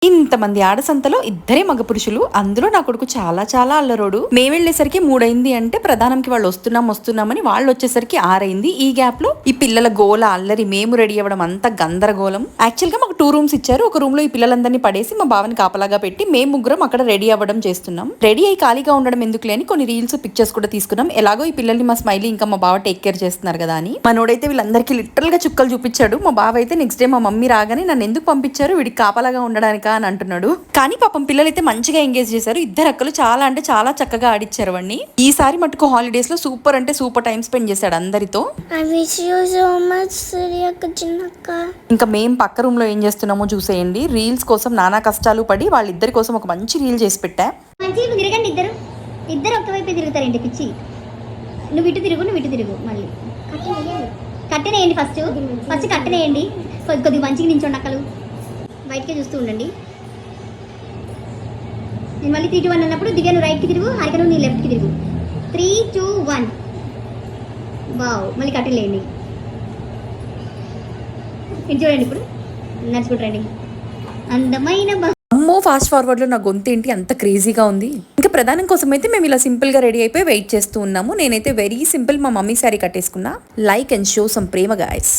ఇంతమంది ఆడసంతలో ఇద్దరే మగ పురుషులు, అందులో నా కొడుకు చాలా చాలా అల్లరోడు. మేము వెళ్లేసరికి 3 అయింది అంటే ప్రధానంకి వాళ్ళు వస్తున్నామని వాళ్ళు వచ్చేసరికి 6 అయింది. ఈ గ్యాప్ లో ఈ పిల్లల గోల అల్లరి, మేము రెడీ అవ్వడం అంతా గందరగోళం. యాక్చువల్ గా మాకు 2 రూమ్స్ ఇచ్చారు. ఒక రూమ్ లో ఈ పిల్లలందరినీ పడేసి మా బావని కాపలాగా పెట్టి మేము ముగ్గురం అక్కడ రెడీ అవ్వడం చేస్తున్నాం. రెడీ అయ్యి ఖాళీగా ఉండడం ఎందుకులే అని కొన్ని రీల్స్ పిక్చర్స్ కూడా తీసుకున్నాం. ఎలాగో ఈ పిల్లల్ని మా స్మైలీ ఇంకా మా బావ టేక్ కేర్ చేస్తున్నారు కదా అని. మనోడైతే వీళ్ళందరికీ లిటరల్ గా చుక్కలు చూపించాడు. మా బావ అయితే నెక్స్ట్ డే మా మమ్మీ రాగానే నన్ను ఎందుకు పంపించారు వీడికి కాపలాగా ఉండడానికి అని అంటున్నాడు. కానీ పాపం పిల్లలైతే మంచిగా ఎంగేజ్ చేశారు. ఇద్దరు అక్కలు చాలా అంటే చాలా చక్కగా ఆడిచ్చారు వాడిని. ఈసారి మటుకు హాలిడేస్ లో సూపర్ అంటే సూపర్ టైం స్పెండ్ చేశాడు అందరితో. ఇంకా మేము పక్క రూమ్ లో ఏం చేస్తున్నామో చూసేయండి. రీల్స్ కోసం నానా కష్టాలు పడి వాళ్ళిద్దరి కోసం ఒక మంచి రీల్ చేసి పెట్టా. ఇద్దరు ఒకవైపు తిరుగుతారేంటి పిచ్చి. నువ్వు ఇటు తిరుగు మళ్ళీ కట్టెనేయండి. ఫస్ట్ కట్టెనేయండి. కొద్దిగా మంచిగా నించోండి అక్కలు. బయటకే చూస్తూ ఉండండి. నేను మళ్ళీ 3, 2, 1 అన్నప్పుడు దివ్య నువ్వు రైట్కి తిరుగు, హారిక నువ్వు నీ లెఫ్ట్కి తిరుగు. 3, 2, 1. వావ్, మళ్ళీ కట్టెలేయండి. ఇది చూడండి, ఇప్పుడు నడుచుకుంటారండి. అందమైన అమ్మో, ఫాస్ట్ ఫార్వర్డ్ లో నా గొంతు ఏంటి అంత క్రేజీగా ఉంది. ఇంకా ప్రధానం కోసం అయితే మేము ఇలా సింపుల్ గా రెడీ అయిపోయి వెయిట్ చేస్తూ ఉన్నాము. నేనైతే వెరీ సింపుల్ మా మమ్మీ శారీ కట్టేసుకున్నా. లైక్ అండ్ షో సమ్ ప్రేమ గాయస్.